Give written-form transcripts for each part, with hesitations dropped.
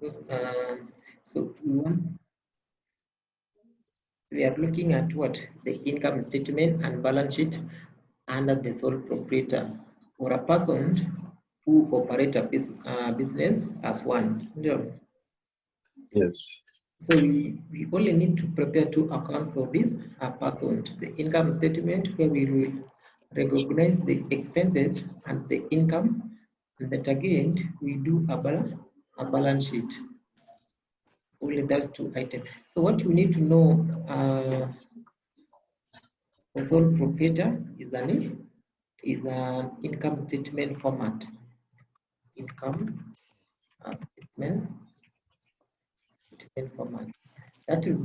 Because, so we are looking at what? The income statement and balance sheet under the sole proprietor or a person who operates a business as one. Yeah. Yes. So we only need to prepare two accounts for this person. The income statement where we will recognize the expenses and the income, and that again we do a balance sheet. Only those two items. So what you need to know the sole proprietor is an income statement format. Income statement format. That is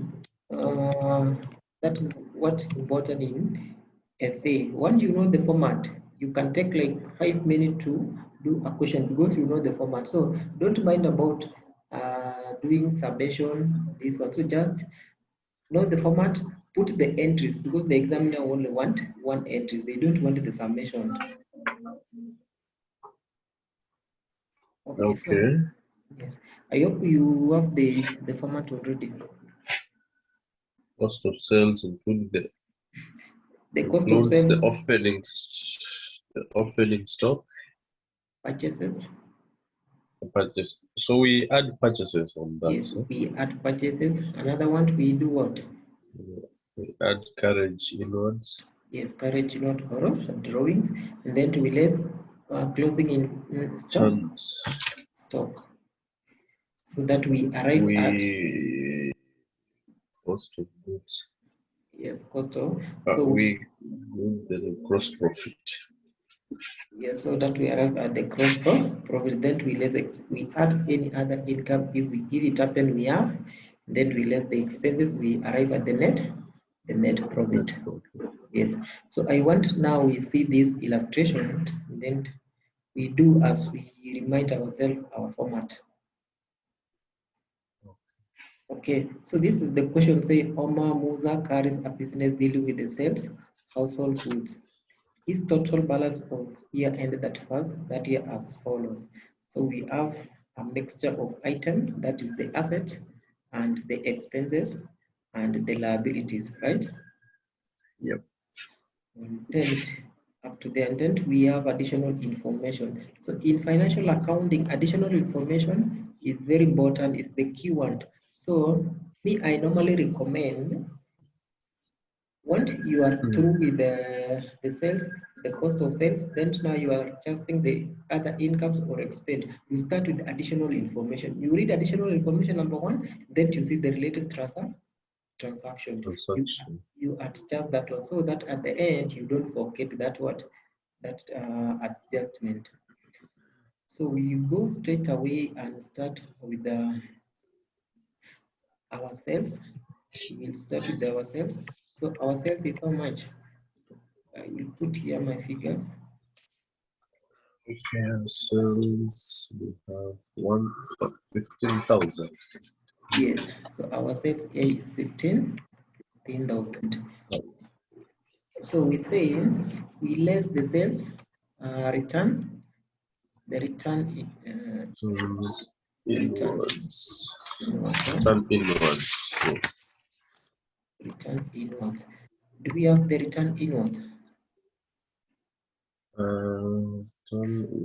uh, that is what's important in FA. Once you know the format, you can take like 5 minutes to do a question because you know the format. So don't mind about doing summation, this one. So just know the format, put the entries because the examiner only want one entries. They don't want the summation. Okay, so yes, I hope you have the format already. Cost of sales include the cost of sales, the opening stock. Purchases. Purchase. So we add purchases on that. Yes, we add purchases. Another one we do what? We add carriage inwards. Yes, carriage note or drawings, and then we less closing in stock. Stock. So that we arrive at cost of goods. Yes, cost of. So we do the gross profit. Yes, so that we arrive at the gross profit. Then we add any other income if it happen we have. Then we less the expenses. We arrive at the net profit. Yes. So I want now we see this illustration. Then we do as we remind ourselves our format. Okay, so this is the question. Say Omar Musa carries a business dealing with the sales household goods. His total balance of year ended that year as follows. So we have a mixture of items, that is the asset and the expenses and the liabilities, right? Yep. Intent, up to the intent, we have additional information. So in financial accounting, additional information is very important, is the keyword. So me, I normally recommend once you are through with the sales, the cost of sales, then now you are adjusting the other incomes or expense. You start with additional information. You read additional information number one, then you see the related transaction. You adjust that one so that at the end you don't forget that adjustment. So we go straight away and start with our sales. We will start with our sales. So our sales is how much? I will put here my figures. Okay, sales we have 15,000. Yes, so our sales A is 15,000. So we say we less the sales return. The return inwards. Return inwards. Do we have the return inwards? We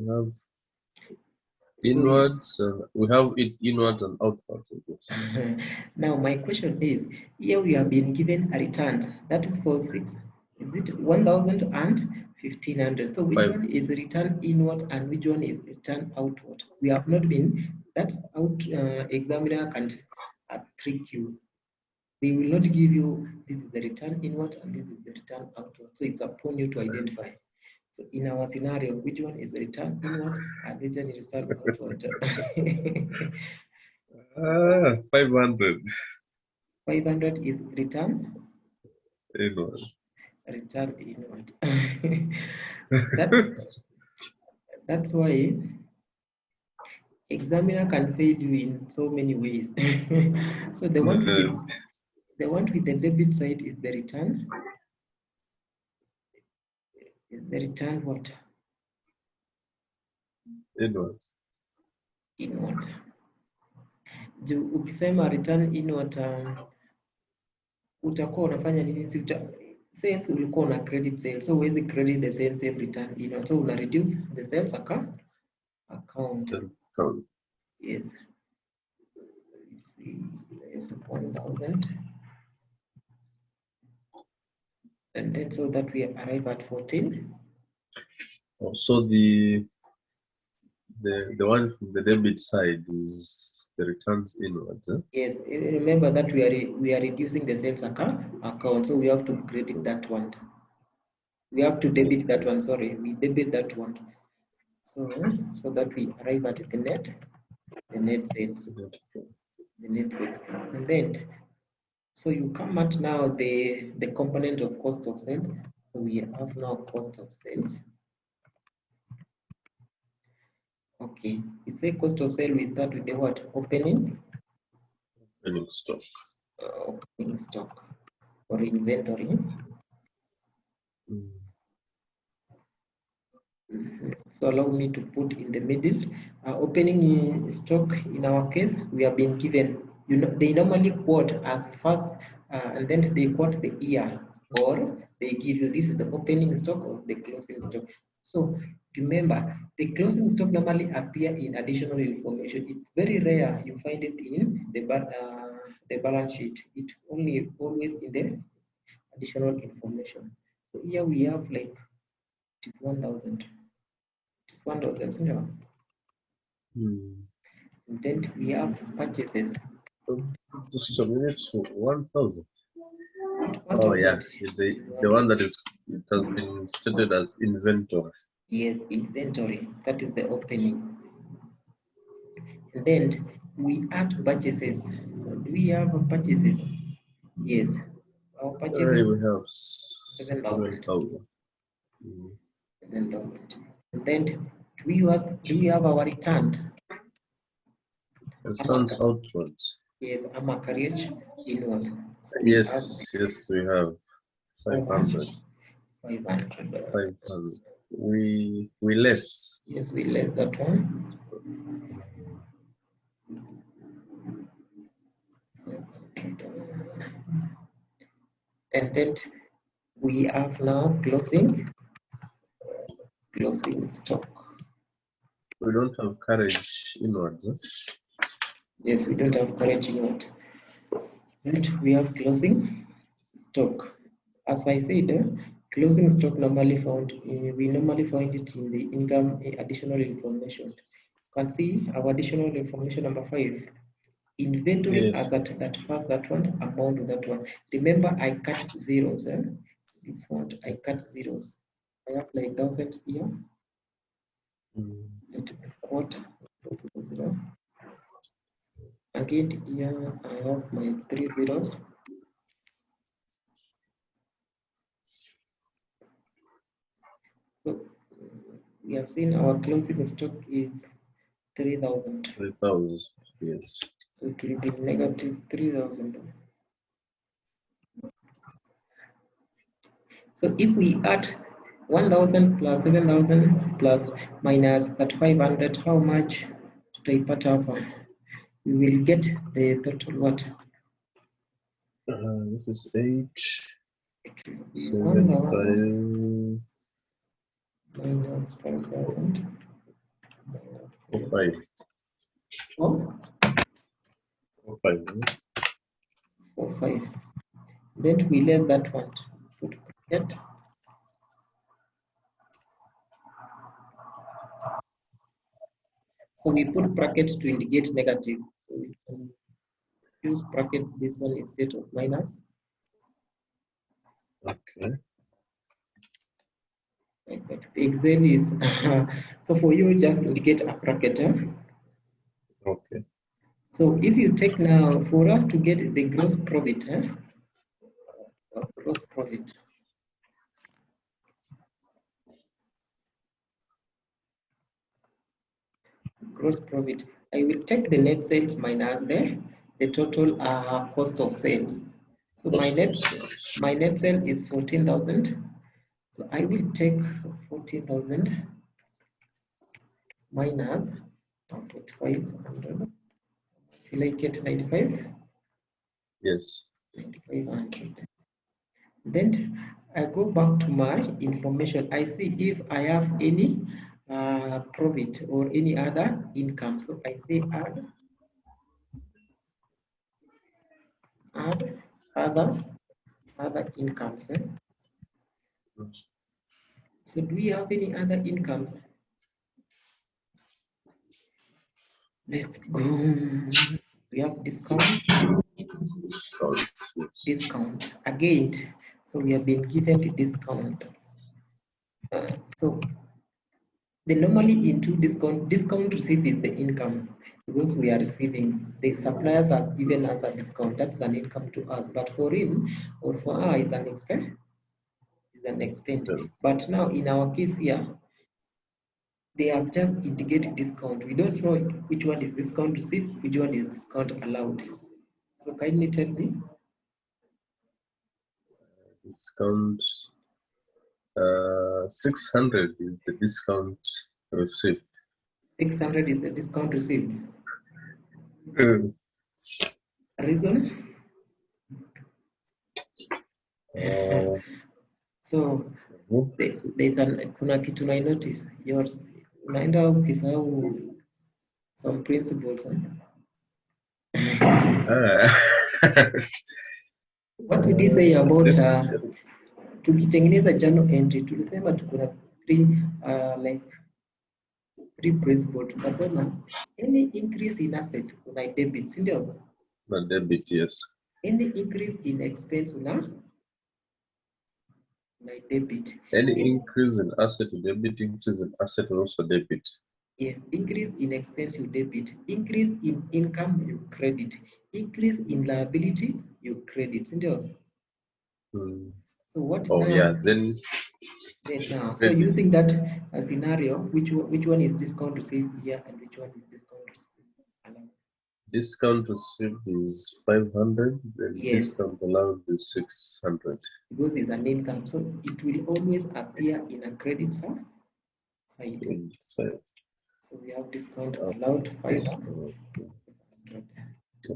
have inwards, and we have it inwards and outwards. Now my question is, here we have been given a return that is for 6. Is it 1,000 and 1,500? So which one is return inward and which one is return outward? We have not been. That's out. Examiner can trick you. They will not give you this is the return inward and this is the return outward. So it's upon you to identify. So in our scenario, which one is return inward and which one is return outward? 500. 500 is return inward. Return inward. That's why examiner can fail you in so many ways. So the one with the debit side is the return. Is the return what? Inward. Inward. Ukisema return inward utakuwa unafanya nini? Sales ulikuwa una credit sales, so huwezi credit the same return inward, so una reduce the sales account. Yes. Let's see, there's 1,000. And then so that we arrive at 14. So the one from the debit side is the returns inwards. Yes, remember that we are reducing the sales account, so we have to credit that one. We have to debit that one. Sorry, we debit that one. So that we arrive at the net sales, and then so you come at now the component of cost of sales. So we have now cost of sales. Okay, we say cost of sale. We start with the what? Opening stock. Opening stock or inventory. So allow me to put in the middle. Opening stock, in our case, we have been given, they normally quote as first, and then they quote the year, or they give you, this is the opening stock or the closing stock. So remember, the closing stock normally appear in additional information. It's very rare you find it in the balance sheet. It only always in the additional information. So here we have like, it is 1,000. It's 1,000, no. And then we have purchases. Just a minute, so 1,000. Oh yeah, the one that is, it has been stated as inventory. Yes, inventory. That is the opening. And then we add purchases. Do we have purchases? Yes. Our purchases. We have 7,000. 7,000. And then do we have our return? Returns outwards. Yes, our career inward. So yes, we have 500. 500. 500. We less. Yes, we less that one. And then we have now closing stock. We don't have carriage inwards. Yes, we don't have carriage inward. And we have closing stock. As I said, closing stock normally found we normally find it in the income additional information. You can see our additional information number 5. Inventory as that first, that one, amount of that one. Remember, I cut zeros. This one, I cut zeros. I have like 1,000 here. Let me quote 0. Again, here I have my 3 zeros. So we have seen our closing stock is 3,000. 3,000, yes. So it will be negative 3,000. So if we add 1,000 plus 7,000 plus minus that 500, how much did I put up? We will get the total what? This is 8. 7, 5. Minus 5,000. 5. 5. 5. Then we less that one. Put bracket. So we put bracket to indicate negative. So we can use bracket this one instead of minus. Okay. But the Excel is so for you just indicate a bracket. Okay. So if you take now for us to get the gross profit, gross profit. Gross profit. I will take the net sales minus the total cost of sales. So my net sale is 14,000. So I will take 14,000 minus 500. Will I get 95? Yes. 9500. Then I go back to my information. I see if I have any profit or any other income. So I say add other incomes. So do we have any other incomes? Let's go. We have discount. Discount again. So we have been given the discount. So the normally into discount received is the income because we are receiving. The suppliers has given us a discount. That's an income to us. But for him or for her is an expense. Is an expense. But now in our case here, they have just indicated discount. We don't know which one is discount received, which one is discount allowed. So kindly tell me. Discount 600 is the discount received. 600 is the discount received. Reason? So there's kuna kitu na notice yours unaenda ukisahau some principles. What did you say about tukitengeneza journal entry? Tulisema tukuna three principles. Tukasema any increase in asset una debit, si ndio? Na debit, yes. Any increase in expense una debit. Any increase in asset, debit. Increase in asset, also debit. Yes, increase in expense, you debit. Increase in income, you credit. Increase in liability, you credit. So what now? Yeah, then now. So using that scenario, which one is discount received here and which one is discount received? Discount received is 500, then yes. Discount allowed is 600. Because it's an income, so it will always appear in a credit side. So we have discount allowed 500.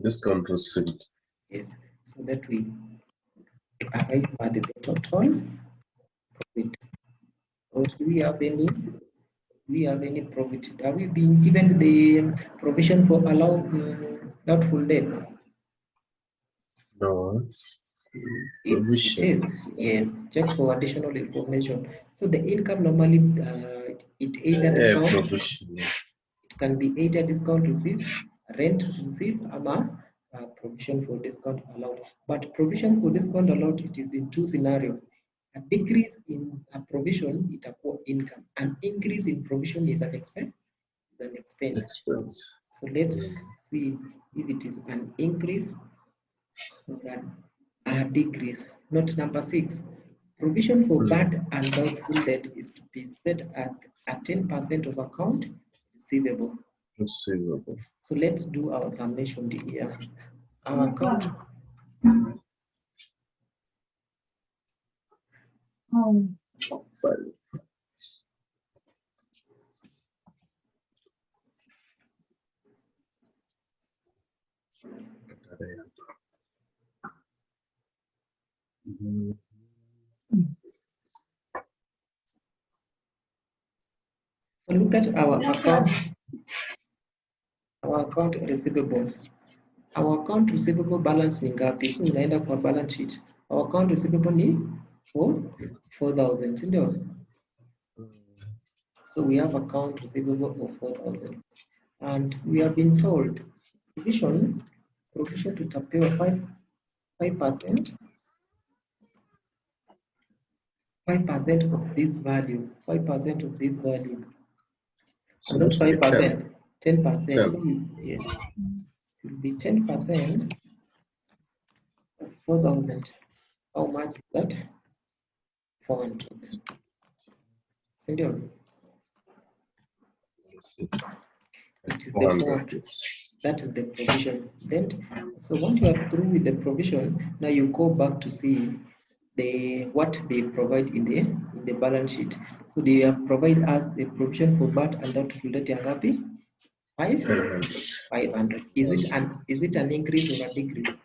Discount received. Yes, so that we arrive at the total profit. Or do we have any? Profit? Have we been given the provision for allowed doubtful debt? No. Yes. Check for additional information. So the income normally it either discount. Provision. It can be either discount received, rent received, or provision for discount allowed. But provision for discount allowed, it is in two scenarios. A decrease in a provision is a poor income. An increase in provision is an expense. So let's see if it is an increase or a decrease. Note number 6. Provision for bad and doubtful debt is to be set at 10% of account receivable. So let's do our summation here. Our account. So look at our account. Our account receivable. Our account receivable balance ni ngapi? So unaenda kwa balance sheet. Our account receivable ni 4,000, ndio? So we have account receivable of 4,000. And we have been told provision tutapewa 5%. 5% of this value. 5% of this value. So not 5%. 10%. Yes. It will be 10% of 4,000. How much is that? 400. Sindio? It is the 400. That is the provision. Then, so once you are through with the provision, now you go back to see what they provide in the balance sheet. So they have provide us the provision for bad and doubtful debt yang ngapi? 500. Is it an increase or a decrease?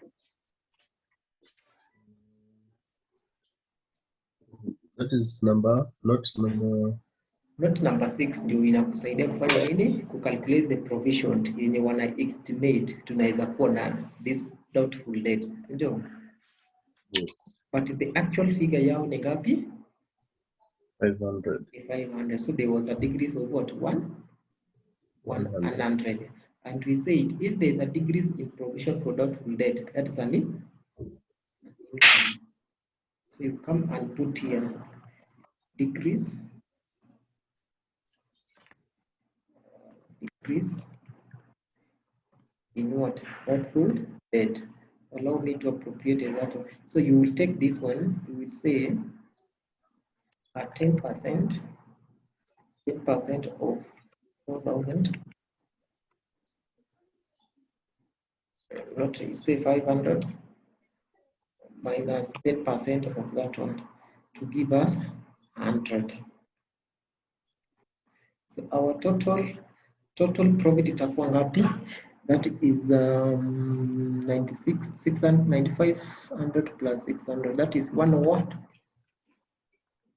That is not number. Not number 6 ndio inakusaidia kufanya nini? Kucalculate the provision yenye wana estimate tunaweza kuwa na this doubtful debts, si ndio? Yes. But the actual figure yao ni ngapi? 500. 500. So there was a decrease of what? 100. And we said if there is a decrease in provision for doubtful debt, that is an income. So you come and put here decrease in what? Doubtful debt. Allow me to appropriate that one. So you will take this one, you will say 10% of 4,000. Not you say 500 minus 10% of that one to give us 100. So our total profit itakuwa ngapi? That is 9,500 plus 600. That is 101.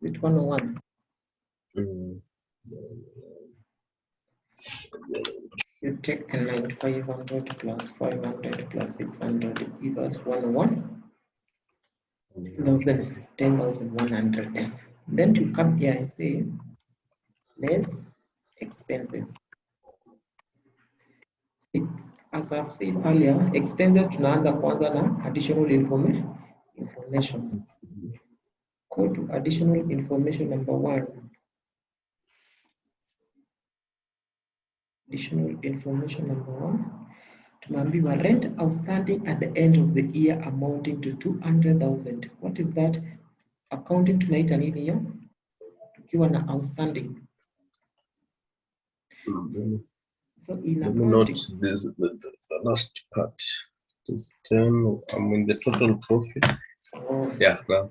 Is it 101? You take 9,500 plus 500 plus 600 give us 101. 10,100. Then to come here and say less expenses. As I've said earlier, expenses tunaanza kwanza na additional information. Go to additional information number 1. Additional information number 1. Tunaambiwa rent outstanding at the end of the year amounting to 200,000. What is that? Accounting tunaita nini hiyo? Tukiwa na outstanding. So in accounting, the last part. Just 10. I mean the total profit. Oh. Yeah, now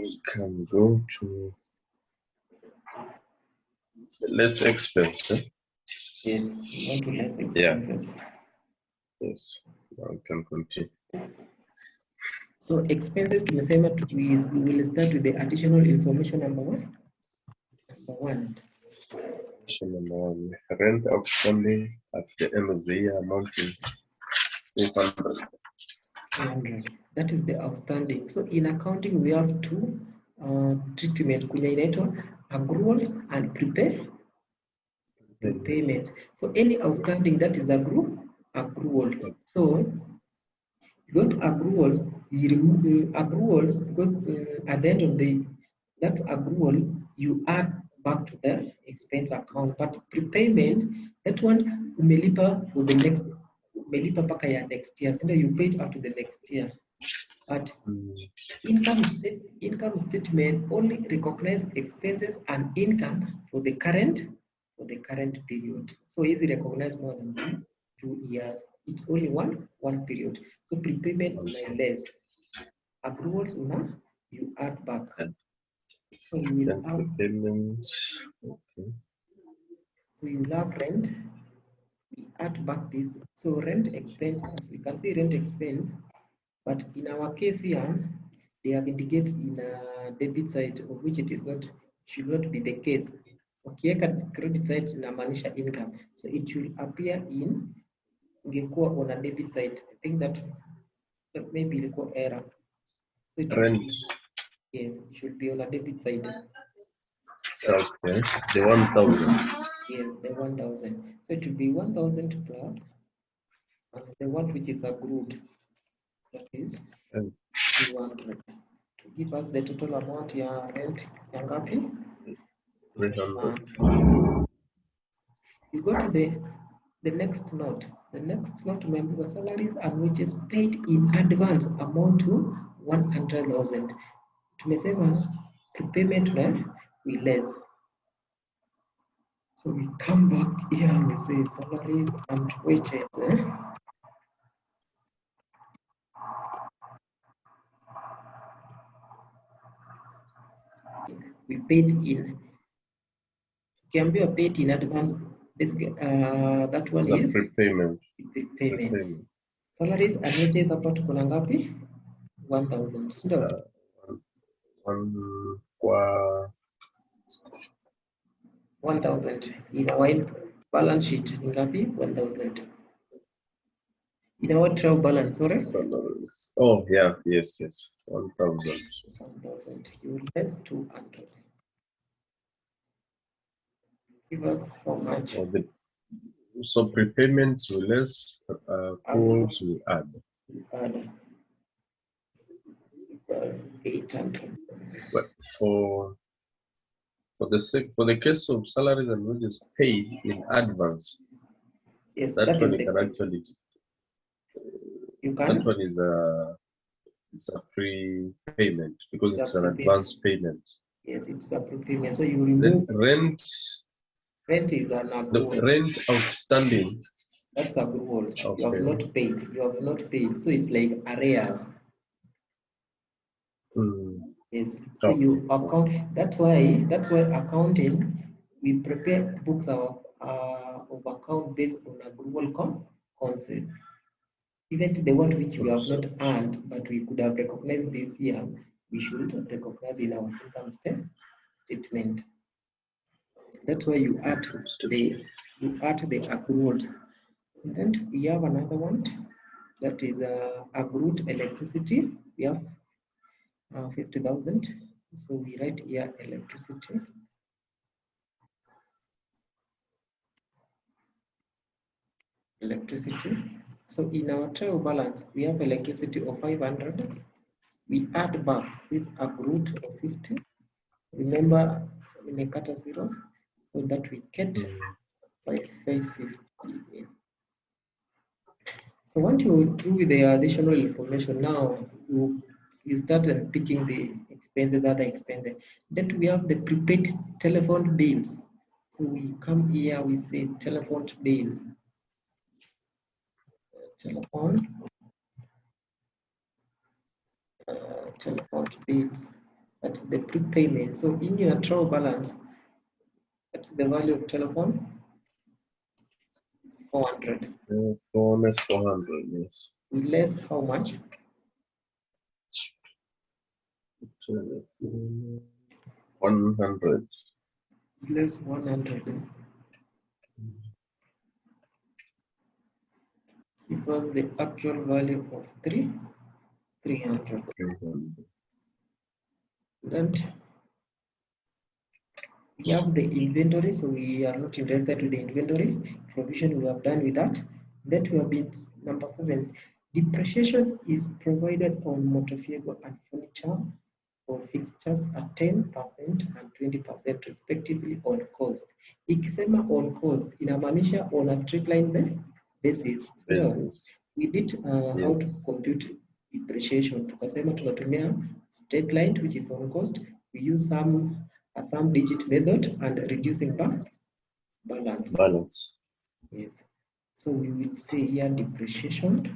we can go to less expensive. Yes, we want to less expenses. Yeah. Yes, now we can continue. So expenses tumesema we will start with the additional information number 1. Number 1. Rent outstanding at the end of the year amounting 300. That is the outstanding. So in accounting we have two treatment kwenye inaitwa accruals and prepayment. So any outstanding that is accrual. So those accruals, you remove accruals because at the end of that accrual you add back to the expense account. But prepayment, that one umelipa for the next, umelipa paka ya next year. So you pay it up to the next year. But income statement only recognize expenses and income for the current period. So easy recognize more than 2 years. It's only one period. So prepayment is less. Accruals you add back. So you will have payments. Okay. So you will have rent. We add back this. So rent expense, as we can see rent expense, but in our case here, they have indicated in a debit side of which it is not, should not be the case. Ukiweka credit side inamaanisha income. So it should appear in ingekuwa on a debit side. I think that maybe ilikuwa error. So it Rent. Yes, it should be on a debit side. Okay, the 1,000. Yes, the 1,000. So it should be 1,000 plus the one which is accrued. That is 200. To give us the total amount ya rent ya ngapi? 300. You go to the next note. The next note remember salaries and wages paid in advance amount to 100,000. Tumesema prepayment we less. So we come back here and we say salaries and wages. We paid in. Can be paid in advance. that one The is prepayment. prepayment. Salaries and wages hapa tuko na ngapi? 1000, ndio? Kwa 1000 in our balance sheet ni ngapi? 1000. In our trial balance, sorry? salaries. Oh, yeah, yes. 1000. 1000. You less 200. Give us how much? So prepayments will less, calls will add. Add. Equals 800. But for the case of salaries and wages paid in advance, Yes, that one is you can actually. You can. That one is a prepayment because it's an advance payment. Yes, it's a prepayment. So you remove rent. Rent is an accrual. The rent outstanding. That's accrual. You have not paid. You have not paid. So it's like arrears. Yes. So you account. That's why accounting, we prepare books of account based on accrual concept. Even the one which we have not earned, but we could have recognized this year, we should recognize in our income statement. That's why you add the accrued. And then we have another one that is accrued electricity. We have 50,000. So we write here electricity. So in our trial balance, we have electricity of 500. We add back this accrued of 50. Remember, in the cut zeros, so that we get 550. So once you do the additional information, now you start picking the expenses, other expenses. Then we have the prepaid telephone bills. So we come here, we say telephone bill. Telephone bills. That's the prepayment. So in your trial balance, that's the value of telephone. 400. 400, yes. Less how much? 100. Less 100. Because the actual value of 300. Then we have the inventory, so we are not interested with the inventory provision. We have done with that. Then we have been number 7. Depreciation is provided on motor vehicle and furniture or fixtures at 10% and 20% respectively on cost. Ikisema on cost inamaanisha on a straight line basis. So we did how to compute depreciation. Tukasema tunatumia straight line which is on cost. We use a sum digit method and reducing balance. Yes. So we will say here depreciation.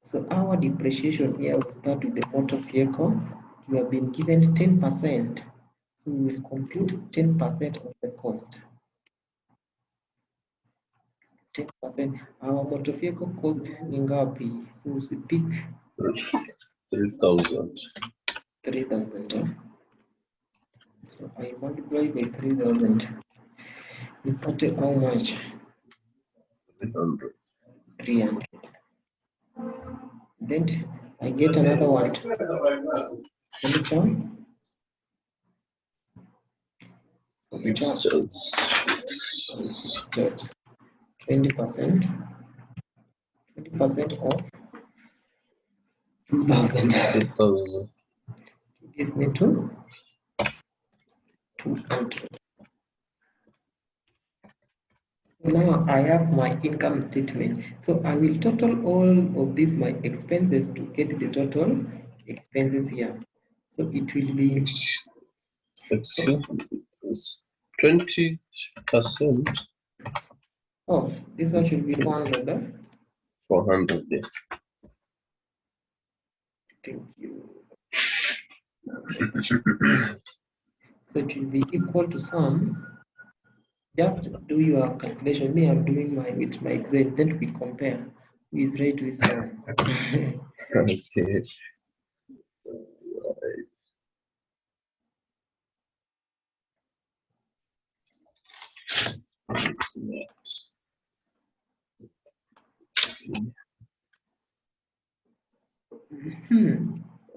So our depreciation here will start with the motor vehicle. You have been given 10%. So we will compute 10% of the cost. 10%. Our motor vehicle cost ni ngapi? So we pick 3,000. 3,000. So I multiply by 3,000. We put how much? 300. 300. Then I get another one. Fixtures. 20%. 20% of 2,000. 2,000. Give me 200. Now I have my income statement. So I will total all of these my expenses to get the total expenses here. So it will be 20%. Oh, this one should be 400. 400. Yeah. Thank you. So it will be equal to sum. Just do your calculation. Me, I'm doing my with my Excel. Then we compare who is right, who is wrong. Okay.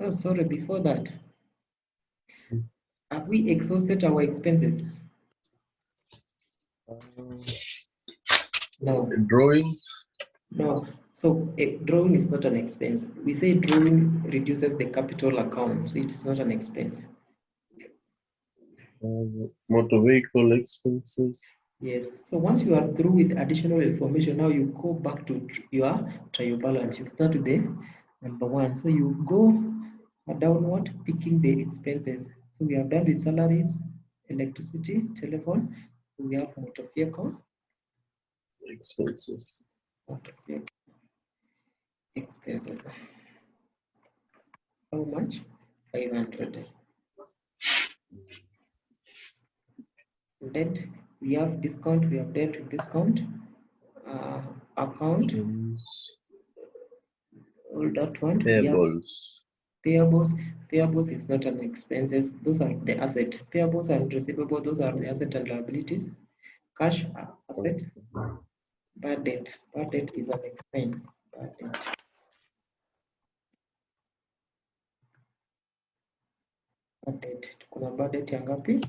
Oh, sorry. Before that, have we exhausted our expenses? No. Drawing. No. So a drawing is not an expense. We say drawing reduces the capital account, so it is not an expense. Motor vehicle expenses. Yes. So once you are through with additional information, now you go back to your trial balance. You start with the number one. So you go downward, picking the expenses. So we have done with salaries, electricity, telephone. So we have motor vehicle Expenses. Motor vehicle expenses. How much? 500. Debt, we have discount, we have debt with discount. Account, all that one. Payables. Payables is not an expenses. Those are the asset. Payables and receivable, those are the asset and liabilities. Cash assets. Bad debt. Bad debt is an expense. Bad debt. Bad debt. Kuna bad debt ya ngapi?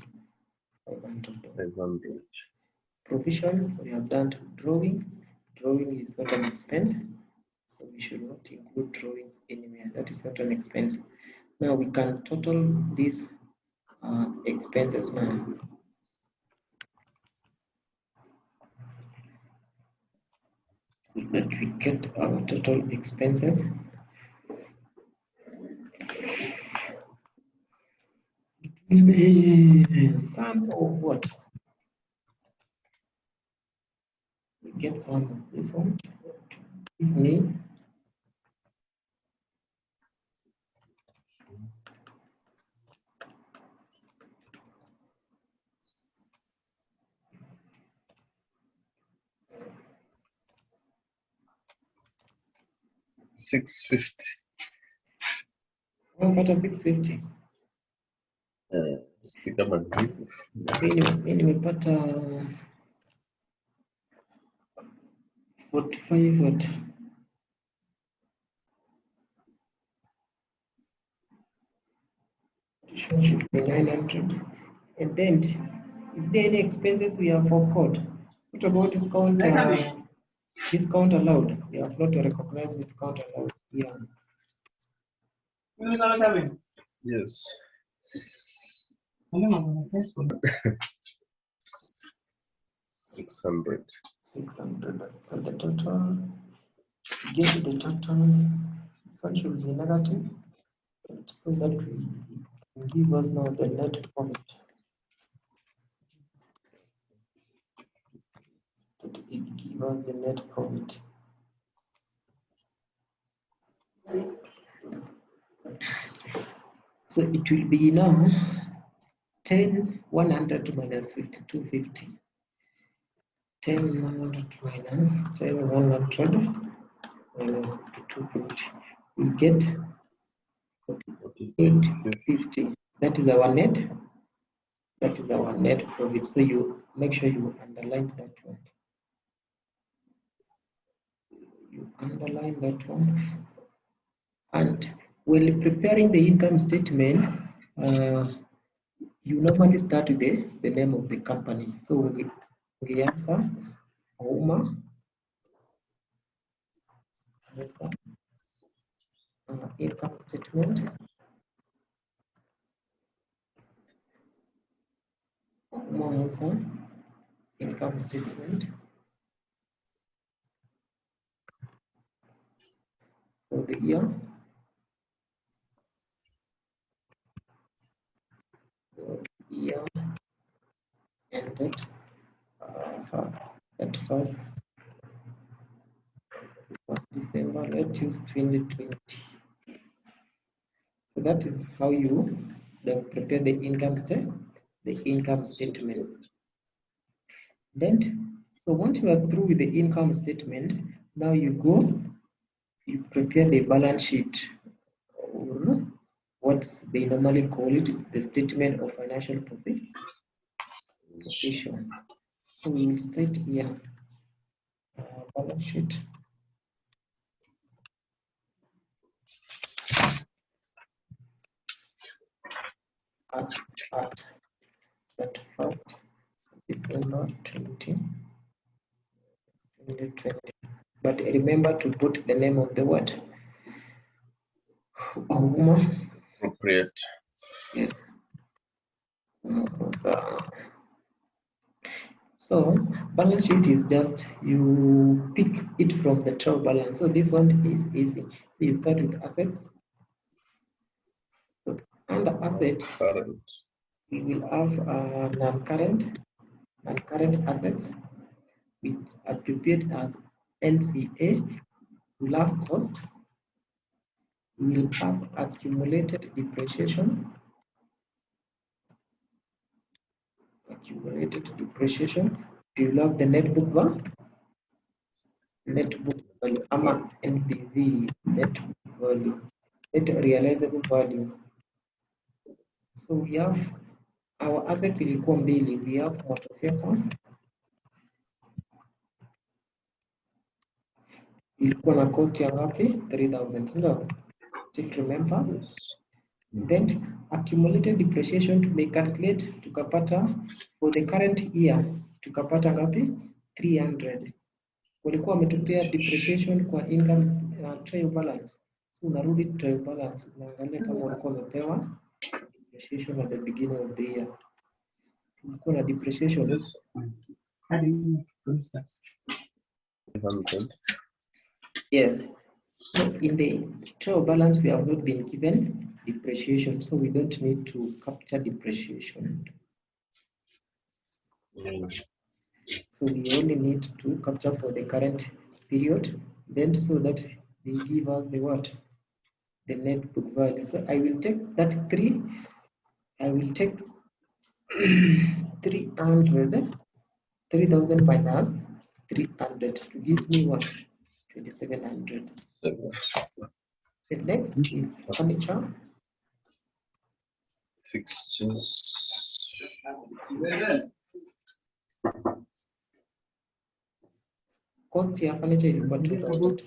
500. Provision, we have done drawings. Drawing is not an expense. So we should not include drawings anywhere. That is not an expense. Now we can total these expenses now. That we get our total expenses. It will be sum of what? We get sum of this one. Give me 650. unapata 650. Si kama hivyo. Mimi nimepata 45 what? Should be 900. And then, is there any expenses we have forgot? What about discount? Discount allowed. We have not recognized discount allowed. Yeah. Yes. 600. 600. So the total, get the total, this one should be negative, so that we can give us now the net profit. That it give us the net profit. So it will be now 10,100 minus 5250. 10,100 minus 10,100 minus 5250. We get 4850. That is our net. That is our net profit. So you make sure you underline that one. You underline that one. And when preparing the income statement, you normally start with the name of the company. So we answer Uma. Income statement. Uma income statement for the year. Year ended at first December. Let's use 2020. that is how you prepare the income statement. Then, so once you are through with the income statement, now you prepare the balance sheet, or what they normally call it, the statement of financial position. So we will state here balance sheet. At 31st December 2020. But remember to put the name of the what? Appropriate. Yes. So balance sheet is just you pick it from the trial balance. So this one is easy. So you start with assets. So under assets, we will have non-current assets, which are prepared as NCA. We'll have cost. We'll have accumulated depreciation. You will have the net book value. NBV, net book value, net realizable value. So we have our assets ilikuwa mbili. We have motor vehicle ilikuwa na cost ya ngapi? 3,000. No, just remember. Then accumulated depreciation to make calculate, tukapata for the current year tukapata ngapi? 300. Walikuwa wametupia depreciation kwa income trial balance. So unarudi trial balance, unaangalia kama walikuwa wamepewa depreciation at the beginning of the year. Tulikuwa na depreciation. Yes. Yes. So in the trial balance, we have not been given depreciation, so we don't need to capture depreciation. So we only need to capture for the current period, then so that they give us the what? The net book value. So I will take that 3, I will take 3,000 minus 300 to give me what? 2,700. The next is furniture. Fixtures. Cost here furniture is about 2,000.